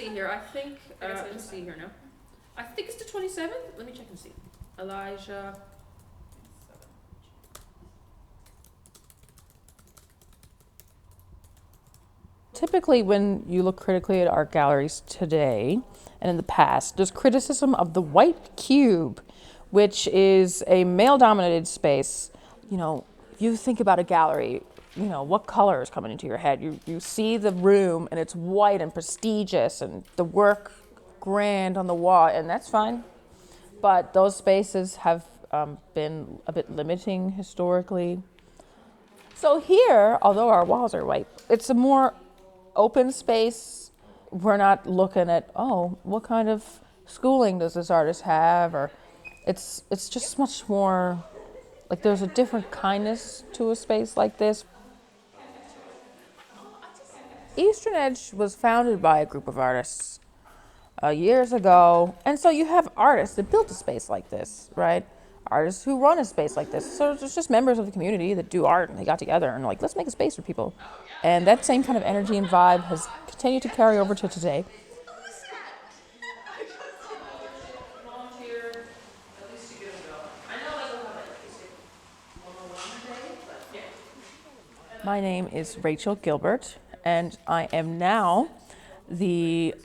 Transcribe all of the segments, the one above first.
see here. I think, let me see here now. I think it's the 27th. Let me check and see. Elijah. Typically, when you look critically at art galleries today and in the past, there's criticism of the white cube, which is a male-dominated space. You know, if you think about a gallery, you know, what color is coming into your head? You see the room and it's white and prestigious and the work grand on the wall, and that's fine. But those spaces have been a bit limiting historically. So here, although our walls are white, it's a more open space. We're not looking at, oh, what kind of schooling does this artist have? Or it's just much more, like there's a different kindness to a space like this. Eastern Edge was founded by a group of artists years ago. And so you have artists that built a space like this, right? Artists who run a space like this. So it's just members of the community that do art, and they got together and like, let's make a space for people. And that same kind of energy and vibe has continued to carry over to today. My name is Rachel Gilbert, and I am now the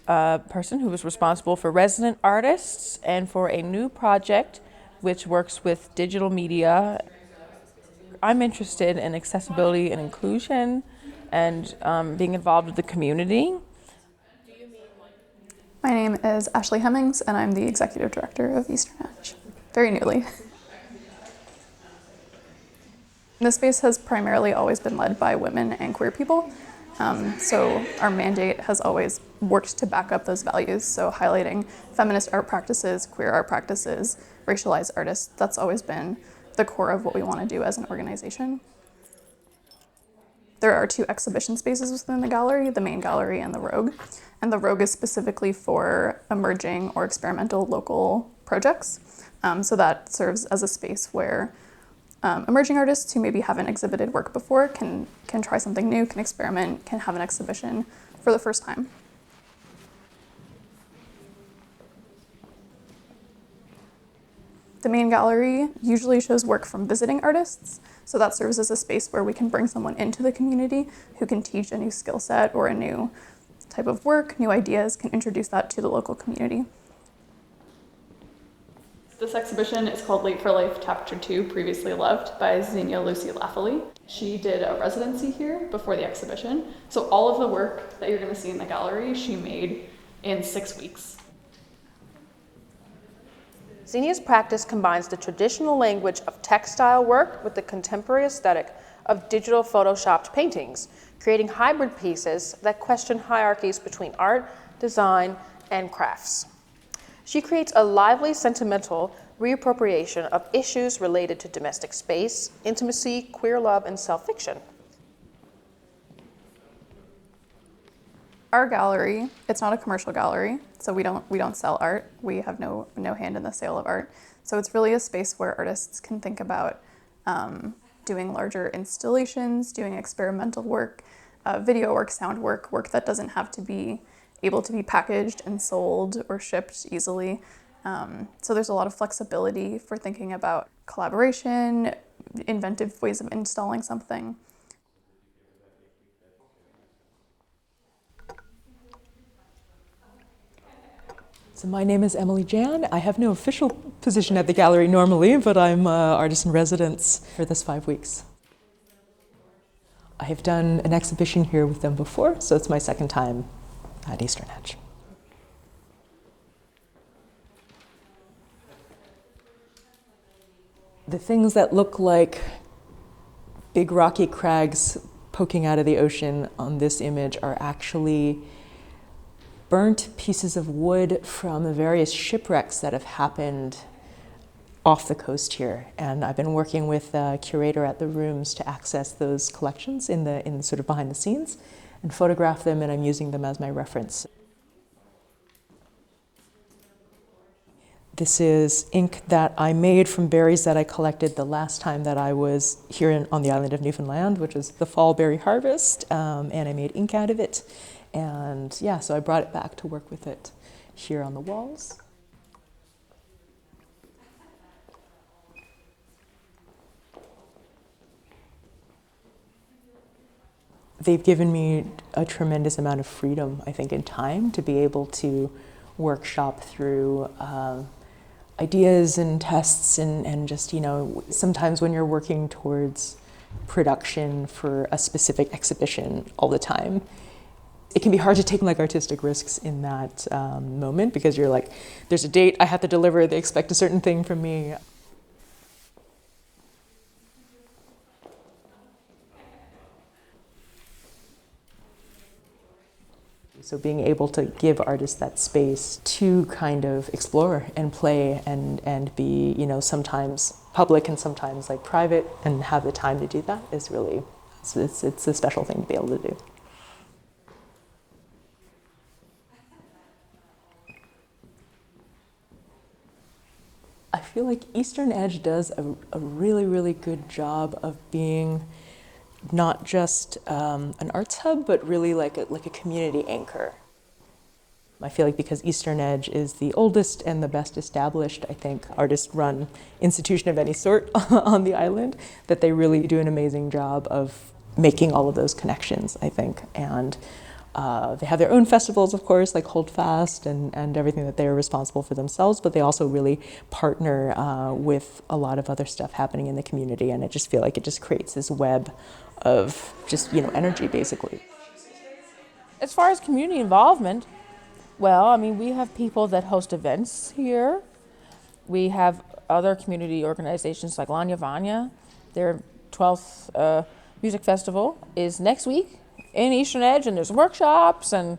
person who is responsible for resident artists and for a new project which works with digital media. I'm interested in accessibility and inclusion and being involved with the community. My name is Ashley Hemmings, and I'm the executive director of Eastern Edge, very newly. This space has primarily always been led by women and queer people. So our mandate has always worked to back up those values. So highlighting feminist art practices, queer art practices, racialized artists, that's always been the core of what we want to do as an organization. There are 2 exhibition spaces within the gallery, the main gallery and the Rogue. And the Rogue is specifically for emerging or experimental local projects. So that serves as a space where emerging artists who maybe haven't exhibited work before can try something new, can experiment, can have an exhibition for the first time. The main gallery usually shows work from visiting artists, so that serves as a space where we can bring someone into the community who can teach a new skill set or a new type of work, new ideas, can introduce that to the local community. This exhibition is called Late for Life, Chapter 2, Previously Loved by Xenia Lucy Laffily. She did a residency here before the exhibition, so all of the work that you're going to see in the gallery, she made in 6 weeks. Xenia's practice combines the traditional language of textile work with the contemporary aesthetic of digital photoshopped paintings, creating hybrid pieces that question hierarchies between art, design, and crafts. She creates a lively, sentimental reappropriation of issues related to domestic space, intimacy, queer love, and self-fiction. Our gallery, it's not a commercial gallery, so we don't sell art. We have no hand in the sale of art. So it's really a space where artists can think about doing larger installations, doing experimental work, video work, sound work, work that doesn't have to be able to be packaged and sold or shipped easily. So there's a lot of flexibility for thinking about collaboration, inventive ways of installing something. So my name is Emily Jan. I have no official position at the gallery normally, but I'm artist in residence for this 5 weeks. I have done an exhibition here with them before, so it's my second time at Eastern Edge. The things that look like big rocky crags poking out of the ocean on this image are actually burnt pieces of wood from the various shipwrecks that have happened off the coast here. And I've been working with a curator at the rooms to access those collections in the sort of behind the scenes and photograph them, and I'm using them as my reference. This is ink that I made from berries that I collected the last time that I was here on the island of Newfoundland, which is the fall berry harvest, and I made ink out of it. And yeah, so I brought it back to work with it here on the walls. They've given me a tremendous amount of freedom, I think, and time to be able to workshop through ideas and tests and just, you know, sometimes when you're working towards production for a specific exhibition all the time, it can be hard to take like artistic risks in that moment, because you're like, there's a date, I have to deliver, they expect a certain thing from me. So being able to give artists that space to kind of explore and play and be, you know, sometimes public and sometimes like private, and have the time to do that is really, it's a special thing to be able to do. I feel like Eastern Edge does a really, really good job of being not just an arts hub, but really like a community anchor. I feel like because Eastern Edge is the oldest and the best established, I think, artist-run institution of any sort on the island, that they really do an amazing job of making all of those connections, I think. And they have their own festivals, of course, like Holdfast and everything that they are responsible for themselves, but they also really partner with a lot of other stuff happening in the community, and I just feel like it just creates this web of just, you know, energy, basically. As far as community involvement, well, I mean, we have people that host events here. We have other community organizations like Lanya Vanya. Their 12th music festival is next week in Eastern Edge, and there's workshops, and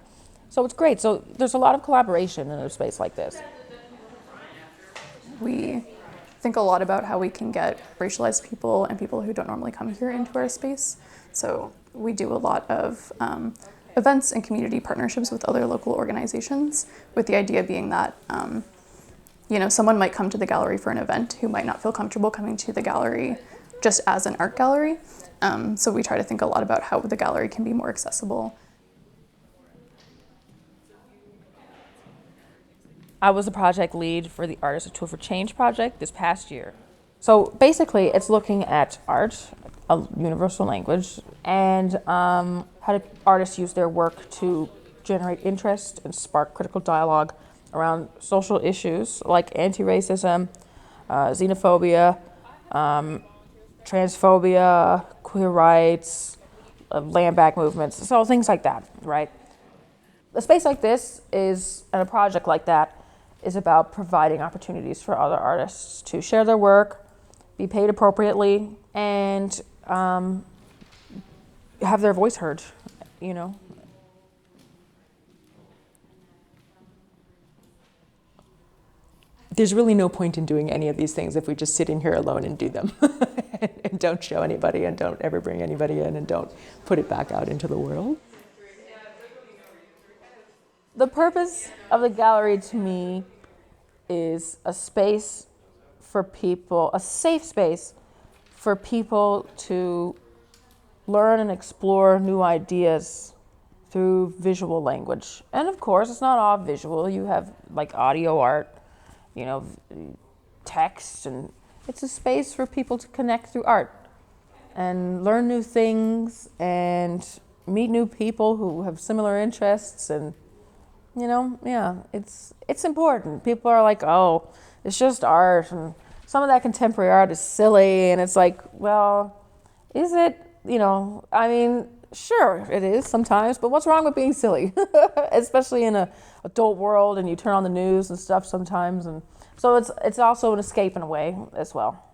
so it's great. So there's a lot of collaboration in a space like this. We think a lot about how we can get racialized people and people who don't normally come here into our space. So we do a lot of events and community partnerships with other local organizations, with the idea being that you know, someone might come to the gallery for an event who might not feel comfortable coming to the gallery just as an art gallery. So we try to think a lot about how the gallery can be more accessible. I was the project lead for the Artists A Tool for Change project this past year. So basically, it's looking at art, a universal language, and how do artists use their work to generate interest and spark critical dialogue around social issues like anti-racism, xenophobia, transphobia, queer rights, land back movements, so things like that, right? A space like this is, and a project like that, is about providing opportunities for other artists to share their work, be paid appropriately, and have their voice heard, you know? There's really no point in doing any of these things if we just sit in here alone and do them and don't show anybody and don't ever bring anybody in and don't put it back out into the world. The purpose of the gallery to me is a space for people, a safe space for people to learn and explore new ideas through visual language. And of course, it's not all visual. You have like audio art, you know, text, and it's a space for people to connect through art and learn new things and meet new people who have similar interests. And you know, yeah, it's important. People are like, oh, it's just art, and some of that contemporary art is silly, and it's like, well, is it? You know, I mean, sure, it is sometimes, but what's wrong with being silly? Especially in an adult world, and you turn on the news and stuff sometimes, and so it's also an escape in a way as well.